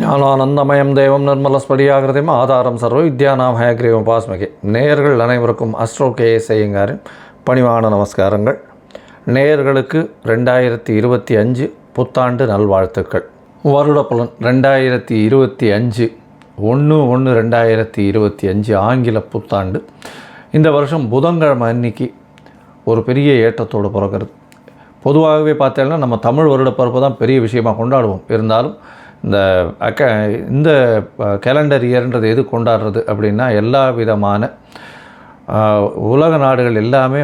ஞானானந்தமயம் தேவம் நிர்மலஸ்படியாகிருதியும் ஆதாரம் சர்வ வித்யானாம் ஹயக்ரீவம் பாஸ்மகே. நேயர்கள் அனைவருக்கும் அஸ்ட்ரோ கேஎஸ் ஐயங்காரின் பணிவான நமஸ்காரங்கள். நேயர்களுக்கு 2025 புத்தாண்டு நல்வாழ்த்துக்கள். வருட பலன் 2025 1/1/2025 ஆங்கில புத்தாண்டு. இந்த வருஷம் புதன்கிழமை அன்னைக்கு ஒரு பெரிய ஏற்றத்தோடு பிறக்கிறது. பொதுவாகவே பார்த்தீங்கன்னா நம்ம தமிழ் வருடப்பிறப்பு தான் பெரிய விஷயமாக கொண்டாடுவோம். இருந்தாலும் இந்த கேலண்டர் இயர்ன்றது எது கொண்டாடுறது அப்படின்னா, எல்லா விதமான உலக நாடுகள் எல்லாமே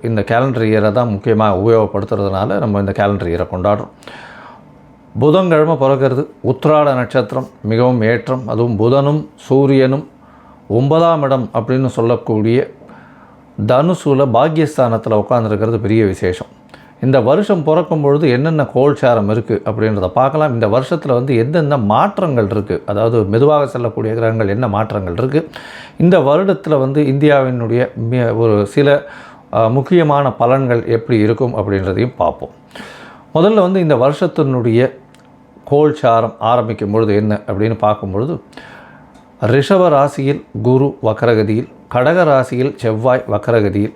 இந்த கேலண்டர் இயரை தான் முக்கியமாக உபயோகப்படுத்துறதுனால நம்ம இந்த கேலண்டர் இயரை கொண்டாடுறோம். புதன்கிழமை பிறக்கிறது. உத்திராட நட்சத்திரம் மிகவும் ஏற்றம். அதுவும் புதனும் சூரியனும் 9ஆம் இடம் அப்படின்னு சொல்லக்கூடிய தனுசுல பாக்யஸ்தானத்தில் உட்காந்துருக்கிறது பெரிய விசேஷம். இந்த வருஷம் பிறக்கும் பொழுது என்னென்ன கோல்சாரம் இருக்குது அப்படின்றத பார்க்கலாம். இந்த வருஷத்தில் எந்தெந்த மாற்றங்கள் இருக்குது, அதாவது மெதுவாக செல்லக்கூடிய கிரகங்கள் என்ன மாற்றங்கள் இருக்குது, இந்த வருடத்தில் இந்தியாவினுடைய ஒரு சில முக்கியமான பலன்கள் எப்படி இருக்கும் அப்படின்றதையும் பார்ப்போம். முதல்ல இந்த வருஷத்தினுடைய கோல்சாரம் ஆரம்பிக்கும் பொழுது என்ன அப்படின்னு பார்க்கும்பொழுது, ரிஷப ராசியில் குரு வக்கரகதியில், கடக ராசியில் செவ்வாய் வக்கரகதியில்,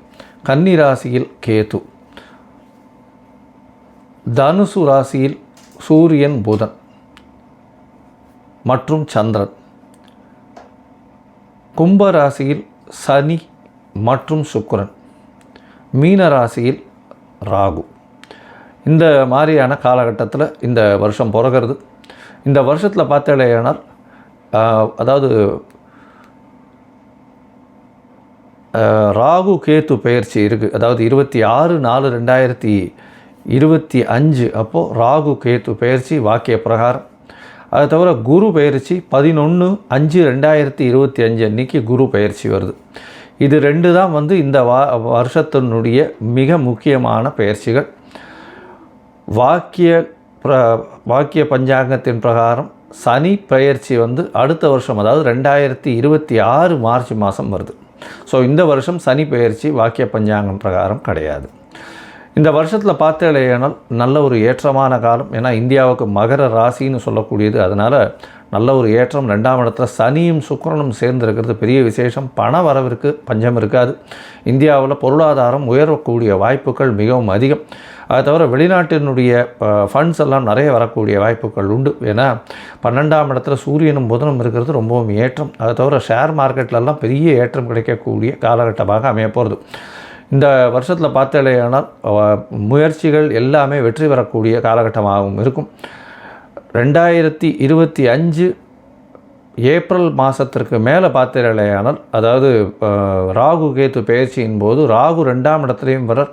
கன்னி ராசியில் கேது, தனுசு ராசியில் சூரியன் புதன் மற்றும் சந்திரன், கும்ப ராசியில் சனி மற்றும் சுக்கிரன், மீன ராசியில் ராகு. இந்த மாதிரியான காலகட்டத்தில் இந்த வருஷம் பிறக்கிறது. இந்த வருஷத்தில் பார்த்தேனால் அதாவது ராகு கேத்து பெயர்ச்சி இருக்குது. அதாவது 26/4/2025 அப்போது ராகு கேத்து பெயர்ச்சி வாக்கிய பிரகாரம். அதை தவிர குரு பெயர்ச்சி 11/5/2025 அன்றைக்கி குரு பெயர்ச்சி வருது. இது ரெண்டு தான் இந்த வருஷத்தினுடைய மிக முக்கியமான பெயர்ச்சிகள். வாக்கிய பஞ்சாங்கத்தின் பிரகாரம் சனி பெயர்ச்சி அடுத்த வருஷம், அதாவது 2026 மார்ச் மாதம் வருது. ஸோ இந்த வருஷம் சனி பெயர்ச்சி வாக்கிய பஞ்சாங்கம் பிரகாரம் கிடையாது. இந்த வருஷத்தில் பார்த்தேனால் நல்ல ஒரு ஏற்றமான காலம். ஏன்னா இந்தியாவுக்கு மகர ராசின்னு சொல்லக்கூடியது, அதனால் நல்ல ஒரு ஏற்றம். 2ஆம் இடத்துல சனியும் சுக்கிரனும் சேர்ந்துருக்கிறது பெரிய விசேஷம். பண வரவிற்கு பஞ்சம் இருக்காது. இந்தியாவில் பொருளாதாரம் உயரக்கூடிய வாய்ப்புகள் மிகவும் அதிகம். அதை தவிர வெளிநாட்டினுடைய ஃபண்ட்ஸ் எல்லாம் நிறைய வரக்கூடிய வாய்ப்புகள் உண்டு. ஏன்னா 12ஆம் இடத்துல சூரியனும் புதனும் இருக்கிறது ரொம்பவும் ஏற்றம். அதை தவிர ஷேர் மார்க்கெட்லலாம் பெரிய ஏற்றம் கிடைக்கக்கூடிய காலகட்டமாக அமைய போகிறது. இந்த வருஷத்தில் பார்த்தேனால் முயற்சிகள் எல்லாமே வெற்றி பெறக்கூடிய காலகட்டமாகவும் இருக்கும். 2025 ஏப்ரல் மாதத்திற்கு மேலே பார்த்தேனால், அதாவது ராகு கேத்து பெயர்ச்சியின் போது ராகு 2ஆம் இடத்துலையும் வரார்,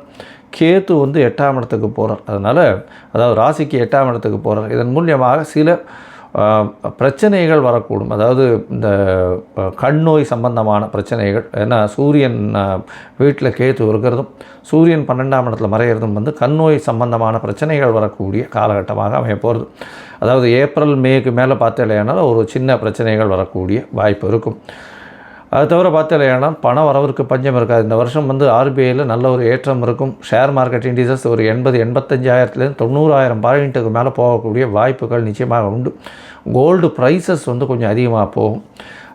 கேத்து 8ஆம் இடத்துக்கு போகிறார். அதனால் அதாவது ராசிக்கு 8ஆம் இடத்துக்கு போகிறார். இதன் மூலியமாக சில பிரச்சனைகள் வரக்கூடும். அதாவது இந்த கண் நோய் சம்பந்தமான பிரச்சனைகள். ஏன்னா சூரியன் வீட்டில் கேத்து இருக்கிறதும் சூரியன் 12ஆம் இடத்துல மறையிறதும் கண் நோய் சம்பந்தமான பிரச்சனைகள் வரக்கூடிய காலகட்டமாக அமைய போகிறது. அதாவது ஏப்ரல் மேக்கு மேலே பார்த்தேனால் ஒரு சின்ன பிரச்சனைகள் வரக்கூடிய வாய்ப்பு இருக்கும். அது தவிர பார்த்தேனால் பண வரவிற்கு பஞ்சம் இருக்காது. இந்த வருஷம் ஆர்பிஐயில் நல்ல ஒரு ஏற்றம் இருக்கும். ஷேர் மார்க்கெட் இண்டிசஸ் ஒரு 80-85,000 90,000 பாயிண்ட்டுக்கு மேலே போகக்கூடிய வாய்ப்புகள் நிச்சயமாக உண்டு. கோல்டு ப்ரைஸஸ் கொஞ்சம் அதிகமாக போகும்.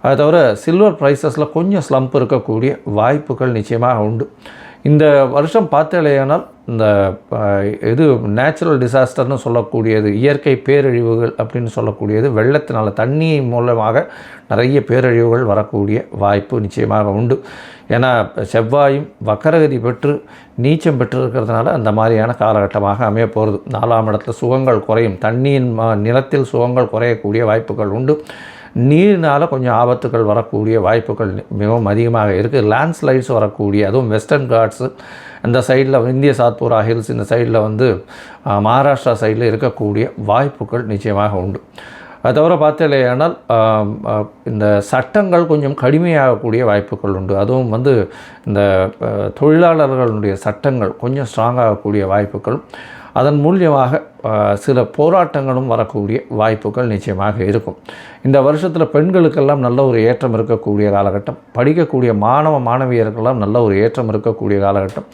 அது தவிர சில்வர் ப்ரைஸஸில் கொஞ்சம் ஸ்லம்ப் இருக்கக்கூடிய வாய்ப்புகள் நிச்சயமாக உண்டு. இந்த வருஷம் பார்த்தேனால் இந்த இது நேச்சுரல் டிசாஸ்டர்னு சொல்லக்கூடியது, இயற்கை பேரழிவுகள் அப்படின்னு சொல்லக்கூடியது, வெள்ளத்தினால் தண்ணி மூலமாக நிறைய பேரழிவுகள் வரக்கூடிய வாய்ப்பு நிச்சயமாக உண்டு. ஏன்னா செவ்வாயும் வக்கரகதி பெற்று நீச்சம் பெற்றிருக்கிறதுனால அந்த மாதிரியான காலகட்டமாக அமைய போகிறது. 4ஆம் இடத்துல சுகங்கள் குறையும். தண்ணியின் நிலத்தில் சுகங்கள் குறையக்கூடிய வாய்ப்புகள் உண்டு. நீரினால் கொஞ்சம் ஆபத்துகள் வரக்கூடிய வாய்ப்புகள் மிகவும் அதிகமாக இருக்குது. லேண்ட்ஸ்லைட்ஸ் வரக்கூடிய, அதுவும் வெஸ்டர்ன் காட்ஸு இந்த சைடில், இந்திய சாத்பூரா ஹில்ஸ் இந்த சைடில் மகாராஷ்டிரா சைடில் இருக்கக்கூடிய வாய்ப்புகள் நிச்சயமாக உண்டு. அது தவிர பார்த்தேனால் இந்த சட்டங்கள் கொஞ்சம் கடுமையாகக்கூடிய வாய்ப்புகள் உண்டு. அதுவும் இந்த தொழிலாளர்களுடைய சட்டங்கள் கொஞ்சம் ஸ்ட்ராங்காகக்கூடிய வாய்ப்புகளும், அதன் மூலியமாக சில போராட்டங்களும் வரக்கூடிய வாய்ப்புகள் நிச்சயமாக இருக்கும். இந்த வருஷத்தில் பெண்களுக்கெல்லாம் நல்ல ஒரு ஏற்றம் இருக்கக்கூடிய காலகட்டம். படிக்கக்கூடிய மாணவியர்களெல்லாம் நல்ல ஒரு ஏற்றம் இருக்கக்கூடிய காலகட்டம்.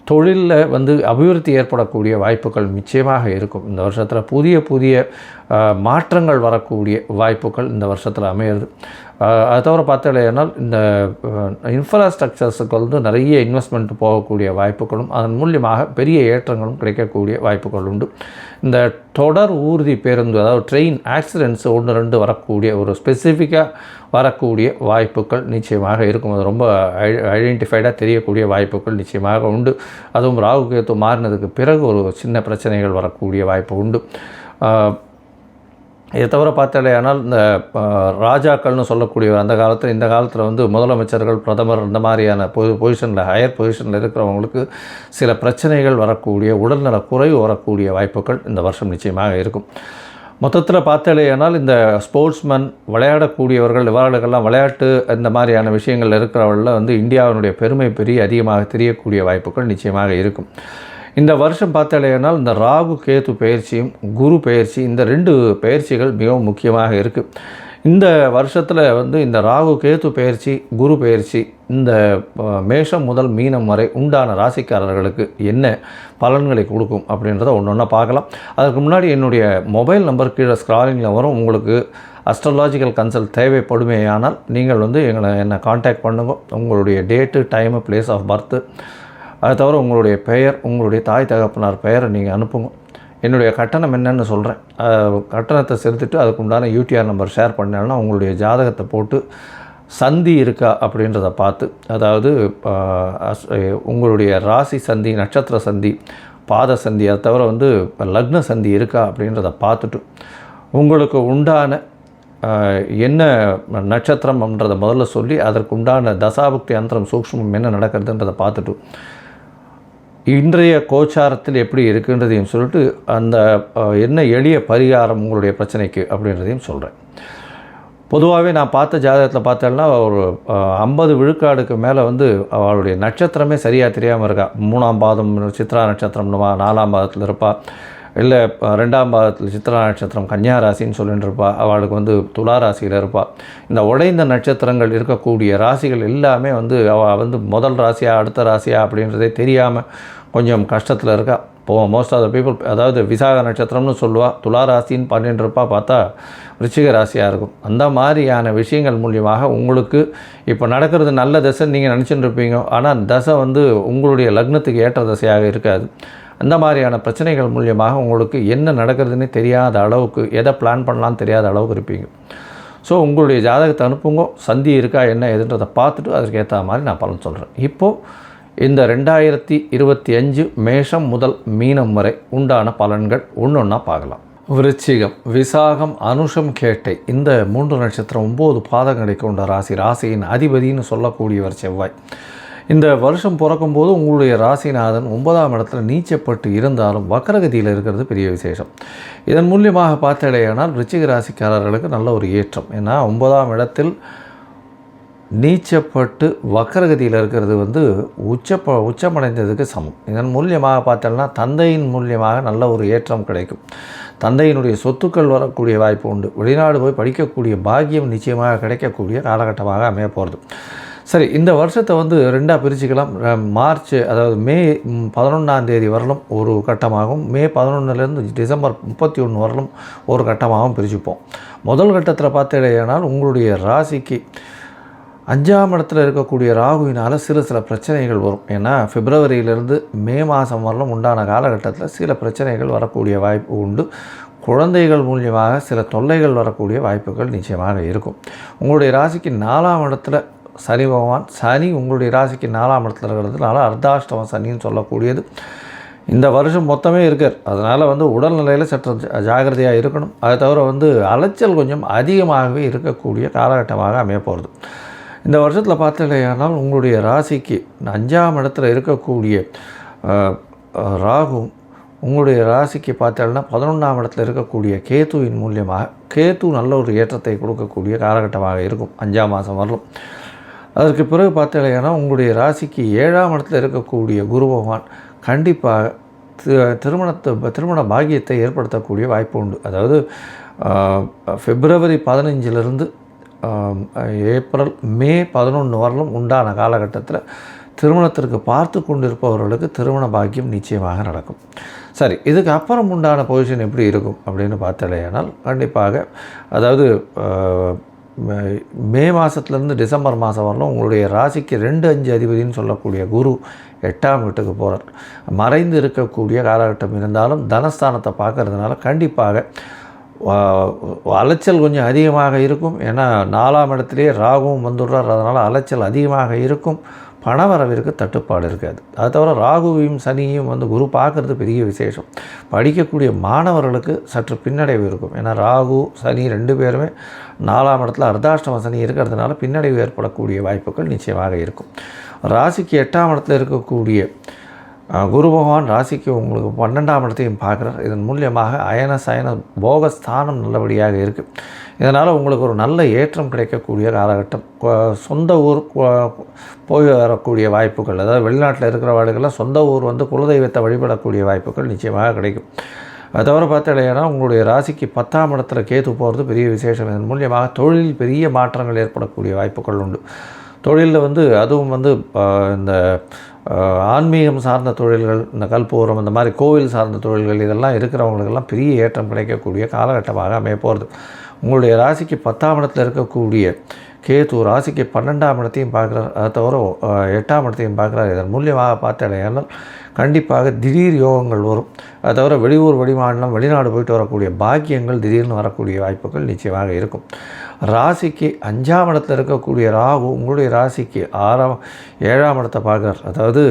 தொழிலில் அபிவிருத்தி ஏற்படக்கூடிய வாய்ப்புகள் நிச்சயமாக இருக்கும். இந்த வருஷத்தில் புதிய மாற்றங்கள் வரக்கூடிய வாய்ப்புகள் இந்த வருஷத்தில் அமையிறது. அது தவிர பார்த்தாலேனால் இந்த இன்ஃப்ராஸ்ட்ரக்சர்ஸுக்கு வந்து நிறைய இன்வெஸ்ட்மெண்ட் போகக்கூடிய வாய்ப்புகளும் அதன் மூலியமாக பெரிய ஏற்றங்களும் கிடைக்கக்கூடிய வாய்ப்புகள் உண்டு. இந்த தொடர் ஊர்தி பேருந்து, அதாவது ட்ரெயின் ஆக்சிடென்ட்ஸ் 1-2 வரக்கூடிய ஒரு ஸ்பெசிஃபிக்காக வரக்கூடிய வாய்ப்புகள் நிச்சயமாக இருக்கும். அது ரொம்ப ஐடென்டிஃபைடாக தெரியக்கூடிய வாய்ப்புகள் நிச்சயமாக உண்டு. அதுவும் ராகு கேது மாறினதுக்கு பிறகு ஒரு சின்ன பிரச்சனைகள் வரக்கூடிய வாய்ப்பு உண்டு. இதை தவிர பார்த்தாலேயானால் இந்த ராஜாக்கள்னு சொல்லக்கூடிய அந்த காலத்தில், இந்த காலத்தில் வந்து முதலமைச்சர்கள், பிரதமர் இந்த மாதிரியான பொசிஷனில் ஹையர் பொசிஷனில் இருக்கிறவங்களுக்கு சில பிரச்சனைகள் வரக்கூடிய, உடல்நல குறைவு வரக்கூடிய வாய்ப்புகள் இந்த வருஷம் நிச்சயமாக இருக்கும். மொத்தத்தில் பார்த்தாலேயானால் இந்த ஸ்போர்ட்ஸ்மேன், விளையாடக்கூடியவர்கள், இவர்களுக்கெல்லாம் விளையாட்டு இந்த மாதிரியான விஷயங்கள் இருக்கிறவங்களில் வந்து இந்தியாவினுடைய பெருமை அதிகமாக தெரியக்கூடிய வாய்ப்புகள் நிச்சயமாக இருக்கும். இந்த வருஷம் பார்த்தாலேனால் இந்த ராகு கேது பயிற்சியும் குரு பயிற்சி, இந்த 2 பயிற்சிகள் மிகவும் முக்கியமாக இருக்குது. இந்த வருஷத்தில் வந்து இந்த ராகு கேது பயிற்சி, குரு பயிற்சி இந்த மேஷம் முதல் மீனம் வரை உண்டான ராசிக்காரர்களுக்கு என்ன பலன்களை கொடுக்கும் அப்படின்றத ஒன்று பார்க்கலாம். அதுக்கு முன்னாடி என்னுடைய மொபைல் நம்பர் கீழே ஸ்க்ராலிங்கில் வரும். உங்களுக்கு அஸ்ட்ராலாஜிக்கல் கன்சல்ட் தேவைப்படுமேயானால் நீங்கள் வந்து என்னை காண்டாக்ட் பண்ணுங்க. உங்களுடைய date, time, place of birth, அது தவிர உங்களுடைய பெயர், உங்களுடைய தாய் தகப்பனார் பெயரை நீங்கள் அனுப்புங்க. என்னுடைய கட்டணம் என்னென்னு சொல்கிறேன். கட்டணத்தை செலுத்திட்டு அதுக்கு உண்டான UTR நம்பர் ஷேர் பண்ணாலும் உங்களுடைய ஜாதகத்தை போட்டு சந்தி இருக்கா அப்படின்றத பார்த்து, அதாவது உங்களுடைய ராசி சந்தி, நட்சத்திர சந்தி, பாத சந்தி, அதை தவிர வந்து லக்ன சந்தி இருக்கா அப்படின்றத பார்த்துட்டு உங்களுக்கு உண்டான என்ன நட்சத்திரம்ன்றதை முதல்ல சொல்லி அதற்கு உண்டான தசாபுக்தி அந்தரம் சூக்ஷ்மம் என்ன நடக்கிறதுன்றதை பார்த்துட்டு இன்றைய கோச்சாரத்தில் எப்படி இருக்குன்றதையும் சொல்லிட்டு அந்த என்ன எளிய பரிகாரம் உங்களுடைய பிரச்சனைக்கு அப்படின்றதையும் சொல்கிறேன். பொதுவாகவே நான் பார்த்த ஜாதகத்தில் பார்த்தேன்னா ஒரு 50 விழுக்காடுக்கு மேலே வந்து அவளுடைய நட்சத்திரமே சரியாக தெரியாமல் இருக்கா. 3ஆம் பாதம் சித்ரா நட்சத்திரம்னுவா, 4ஆம் பாதத்தில் இருப்பாள், இல்லை 2ஆம் பாதத்தில் சித்ரா நட்சத்திரம் கன்னியா ராசின்னு சொல்லிட்டு இருப்பாள், அவளுக்கு வந்து துலா ராசியில் இருப்பாள். இந்த உடைந்த நட்சத்திரங்கள் இருக்கக்கூடிய ராசிகள் எல்லாமே வந்து அவள் வந்து முதல் ராசியா அடுத்த ராசியா அப்படின்றதே தெரியாமல் கொஞ்சம் கஷ்டத்தில் இருக்கா. மோஸ்ட் ஆஃப் த பீப்புள், அதாவது விசாக நட்சத்திரம்னு சொல்லுவாள், துலா ராசின்னு பண்ணிட்டு இருப்பா, பார்த்தா விருச்சிக ராசியாக இருக்கும். அந்த மாதிரியான விஷயங்கள் மூலியமாக உங்களுக்கு இப்போ நடக்கிறது நல்ல தசைன்னு நீங்கள் நினச்சிட்டு இருப்பீங்க. ஆனால் தசை வந்து உங்களுடைய லக்னத்துக்கு ஏற்ற தசையாக இருக்காது. அந்த மாதிரியான பிரச்சனைகள் மூலியமாக உங்களுக்கு என்ன நடக்கிறதுன்னு தெரியாத அளவுக்கு, எதை பிளான் பண்ணலான்னு தெரியாத அளவுக்கு இருப்பீங்க. ஸோ உங்களுடைய ஜாதகத்தை அனுப்புங்க, சந்தி இருக்கா என்ன எதுன்றதை பார்த்துட்டு அதற்கு ஏற்ற மாதிரி நான் பலன் சொல்கிறேன். இப்போது இந்த 2025 மேஷம் முதல் மீனம் வரை உண்டான பலன்கள் ஒன்றா பார்க்கலாம். விருச்சிகம், விசாகம், அனுஷம், கேட்டை இந்த 3 நட்சத்திரம் 9 பாதங்களை கொண்ட ராசி. ராசியின் அதிபதினு சொல்லக்கூடியவர் செவ்வாய். இந்த வருஷம் பிறக்கும்போது உங்களுடைய ராசிநாதன் 9ஆம் இடத்துல நீச்சப்பட்டு இருந்தாலும் வக்கரகதியில் இருக்கிறது பெரிய விசேஷம். இதன் மூலியமாக பார்த்தாலேயானால் விருச்சிக ராசிக்காரர்களுக்கு நல்ல ஒரு ஏற்றம். ஏன்னா 9ஆம் இடத்தில் நீச்சப்பட்டு வக்கரகதியில் இருக்கிறது வந்து உச்சமடைந்ததுக்கு சமம். இதன் மூலியமாக பார்த்தோம்னா தந்தையின் மூலியமாக நல்ல ஒரு ஏற்றம் கிடைக்கும். தந்தையினுடைய சொத்துக்கள் வரக்கூடிய வாய்ப்பு உண்டு. வெளிநாடு போய் படிக்கக்கூடிய பாக்கியம் நிச்சயமாக கிடைக்கக்கூடிய காலகட்டமாக அமைய போகிறது. சரி, இந்த வருஷத்தை வந்து 2ஆக பிரிச்சுக்கலாம். மார்ச், அதாவது மே 11ஆம் தேதி வரலும் ஒரு கட்டமாகவும், மே 11லேருந்து டிசம்பர் 31 வரலும் ஒரு கட்டமாகவும் பிரிச்சுப்போம். முதல் கட்டத்தில் பார்த்தீங்கன்னா உங்களுடைய ராசிக்கு 5ஆம் இடத்துல இருக்கக்கூடிய ராகுவினால் சில பிரச்சனைகள் வரும். ஏன்னா பிப்ரவரியிலிருந்து மே மாதம் வரலும் உண்டான காலகட்டத்தில் சில பிரச்சனைகள் வரக்கூடிய வாய்ப்பு உண்டு. குழந்தைகள் மூலியமாக சில தொல்லைகள் வரக்கூடிய வாய்ப்புகள் நிச்சயமாக இருக்கும். உங்களுடைய ராசிக்கு 4ஆம் இடத்துல சனி பகவான், சனி உங்களுடைய ராசிக்கு 4ஆம் இடத்துல இருக்கிறதுனால அர்த்தாஷ்டம சனின்னு சொல்லக்கூடியது இந்த வருஷம் மொத்தமே இருக்கார். அதனால் வந்து உடல்நிலையில் சற்று ஜாகிரதையாக இருக்கணும். அதை தவிர வந்து அலைச்சல் கொஞ்சம் அதிகமாகவே இருக்கக்கூடிய காலகட்டமாக அமைய போகிறது. இந்த வருஷத்தில் பார்த்தீங்கன்னா உங்களுடைய ராசிக்கு 5ஆம் இடத்துல இருக்கக்கூடிய ராகு உங்களுடைய ராசிக்கு பார்த்தீங்கன்னா 11ஆம் இடத்துல இருக்கக்கூடிய கேத்துவின் மூலியமாக கேத்து நல்ல ஒரு ஏற்றத்தை கொடுக்கக்கூடிய காலகட்டமாக இருக்கும் 5ஆம் மாதம் வரலும். அதற்கு பிறகு பார்த்தீங்கன்னா உங்களுடைய ராசிக்கு 7ஆம் இடத்துல இருக்கக்கூடிய குரு பகவான் கண்டிப்பாக திருமண பாக்கியத்தை ஏற்படுத்தக்கூடிய வாய்ப்பு உண்டு. அதாவது பிப்ரவரி 15லிருந்து ஏப்ரல் மே 11 வரலும் உண்டான காலகட்டத்தில் திருமணத்திற்கு பார்த்து கொண்டிருப்பவர்களுக்கு திருமண பாக்கியம் நிச்சயமாக நடக்கும். சரி, இதுக்கு அப்புறம் உண்டான பொசிஷன் எப்படி இருக்கும் அப்படின்னு பார்த்தாலேயானால் கண்டிப்பாக அதாவது மே மாதத்துலேருந்து டிசம்பர் மாதம் வரலும் உங்களுடைய ராசிக்கு 2, 5 அதிபதினு சொல்லக்கூடிய குரு 8ஆம் வீட்டுக்கு போகிறார். மறைந்து இருக்கக்கூடிய காலகட்டம் இருந்தாலும் தனஸ்தானத்தை பார்க்கறதுனால கண்டிப்பாக அலைச்சல் கொஞ்சம் அதிகமாக இருக்கும். ஏன்னா 4ஆம் இடத்துலேயே ராகுவும் வந்துடுறார். அதனால் அலைச்சல் அதிகமாக இருக்கும். பணவரவிற்கு தட்டுப்பாடு இருக்காது. அது தவிர ராகுவையும் சனியையும் குரு பார்க்குறது பெரிய விசேஷம். படிக்கக்கூடிய மாணவர்களுக்கு சற்று பின்னடைவு இருக்கும். ஏன்னா ராகு சனி 2 பேருமே 4ஆம் இடத்துல அர்த்தாஷ்டம சனி இருக்கிறதுனால பின்னடைவு ஏற்படக்கூடிய வாய்ப்புகள் நிச்சயமாக இருக்கும். ராசிக்கு 8ஆம் இடத்துல இருக்கக்கூடிய குரு பகவான் ராசிக்கு உங்களுக்கு 12ஆம் இடத்தையும் பார்க்குறார். இதன் மூலியமாக அயன சயன போகஸ்தானம் நல்லபடியாக இருக்குது. இதனால் உங்களுக்கு ஒரு நல்ல ஏற்றம் கிடைக்கக்கூடிய காலகட்டம். சொந்த ஊர் போய் வரக்கூடிய வாய்ப்புகள், அதாவது வெளிநாட்டில் இருக்கிறவர்களுக்கெல்லாம் சொந்த ஊர் குலதெய்வத்தை வழிபடக்கூடிய வாய்ப்புகள் நிச்சயமாக கிடைக்கும். அது தவிர பார்த்தாலேனா உங்களுடைய ராசிக்கு 10ஆம் இடத்துல கேது போகிறது பெரிய விசேஷம். இதன் மூலியமாக தொழிலில் பெரிய மாற்றங்கள் ஏற்படக்கூடிய வாய்ப்புகள் உண்டு. தொழிலில் அதுவும் இந்த ஆன்மீகம் சார்ந்த தொழில்கள், இந்த கல்பூரம், இந்த மாதிரி கோவில் சார்ந்த தொழில்கள் இதெல்லாம் இருக்கிறவங்களுக்கெல்லாம் பெரிய ஏற்றம் கிடைக்கக்கூடிய காலகட்டமாக அமைய போகிறது. உங்களுடைய ராசிக்கு 10ஆம் இடத்துல இருக்கக்கூடிய கேது ராசிக்கு 12ஆம் இடத்தையும் பார்க்குறார். அதை தவிர 8ஆம் இடத்தையும் பார்க்குறார். இதன் மூலியமாக பார்த்தாலேயானால் கண்டிப்பாக திடீர் யோகங்கள் வரும். அதை தவிர வெளியூர் வெளிமாநிலம் வெளிநாடு போயிட்டு வரக்கூடிய பாக்கியங்கள் திடீர்னு வரக்கூடிய வாய்ப்புகள் நிச்சயமாக இருக்கும். ராசிக்கு 5ஆம் இடத்துல இருக்கக்கூடிய ராகு உங்களுடைய ராசிக்கு 7ஆம் இடத்தை பார்க்குறார். அதாவது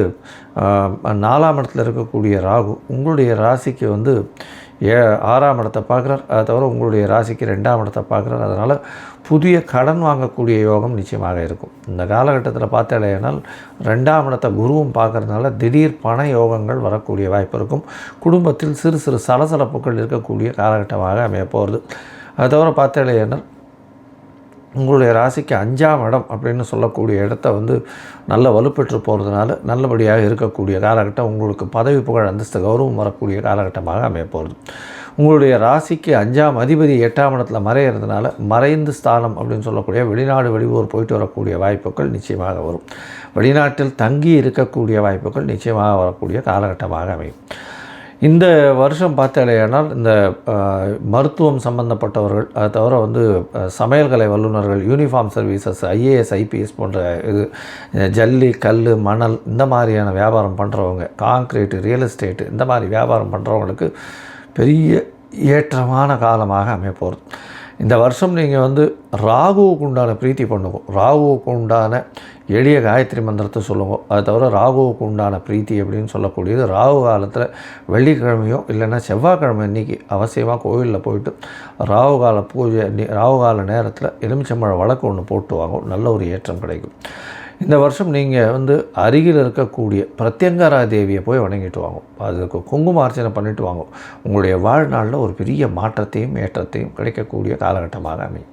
4ஆம் இடத்துல இருக்கக்கூடிய ராகு உங்களுடைய ராசிக்கு 6ஆம் இடத்தை பார்க்குறார். அதை தவிர உங்களுடைய ராசிக்கு 2ஆம் இடத்தை பார்க்குறார். அதனால் புதிய கடன் வாங்கக்கூடிய யோகம் நிச்சயமாக இருக்கும். இந்த காலகட்டத்தில் பார்த்தாலேனால் 2ஆம் இடத்தை குருவும் பார்க்குறதுனால திடீர் பண யோகங்கள் வரக்கூடிய வாய்ப்பு இருக்கும். குடும்பத்தில் சிறு சிறு சலசலப்புகள் இருக்கக்கூடிய காலகட்டமாக அமைய போகிறது. அதை தவிர பார்த்தாலேனால் உங்களுடைய ராசிக்கு 5ஆம் இடம் அப்படின்னு சொல்லக்கூடிய இடத்த நல்ல வலுப்பெற்று போகிறதுனால நல்லபடியாக இருக்கக்கூடிய காலகட்டம். உங்களுக்கு பதவி புகழ் அந்தஸ்து கௌரவம் வரக்கூடிய காலகட்டமாக அமைய போகிறது. உங்களுடைய ராசிக்கு 5ஆம் அதிபதி 8ஆம் இடத்துல மறையிறதுனால மறைந்து ஸ்தானம் அப்படின்னு சொல்லக்கூடிய வெளிநாடு வெளியூர் போயிட்டு வரக்கூடிய வாய்ப்புகள் நிச்சயமாக வரும். வெளிநாட்டில் தங்கி இருக்கக்கூடிய வாய்ப்புகள் நிச்சயமாக வரக்கூடிய காலகட்டமாக அமையும். இந்த வருஷம் பார்த்தாலேயானால் இந்த மருத்துவம் சம்பந்தப்பட்டவர்கள், அதை தவிர சமையல்கலை வல்லுநர்கள், யூனிஃபார்ம் சர்வீசஸ், ஐஏஎஸ் ஐபிஎஸ் போன்ற ஜல்லி கல் மணல் இந்த மாதிரியான வியாபாரம் பண்ணுறவங்க, காங்க்ரீட்டு ரியல் எஸ்டேட்டு இந்த மாதிரி வியாபாரம் பண்ணுறவங்களுக்கு பெரிய ஏற்றமான காலமாக அமைய போகிறது. இந்த வருஷம் நீங்கள் ராகுவுக்கு உண்டான பிரீத்தி பண்ணுவோம். ராகுவுக்கு உண்டான எளிய காயத்ரி மந்திரத்தை சொல்லுவோம். அது தவிர ராகுவுக்கு உண்டான பிரீத்தி அப்படின்னு சொல்லக்கூடியது ராகு காலத்தில் வெள்ளிக்கிழமையோ இல்லைன்னா செவ்வாய்க்கிழமை அன்றைக்கி அவசியமாக கோவிலில் போயிட்டு ராகுகால பூஜை ராகுகால நேரத்தில் எலுமிச்சம்பழம் வழக்கு ஒன்று போட்டு வாங்க. நல்ல ஒரு ஏற்றம் கிடைக்கும். இந்த வருஷம் நீங்கள் அருகில் இருக்கக்கூடிய பிரத்யங்கரா தேவியை போய் வணங்கிட்டு வாங்க. அதுக்கு குங்கும அர்ச்சனை பண்ணிவிட்டு வாங்க. உங்களுடைய வாழ்நாளில் ஒரு பெரிய மாற்றத்தையும் ஏற்றத்தையும் கிடைக்கக்கூடிய காலகட்டமாக அமையும்.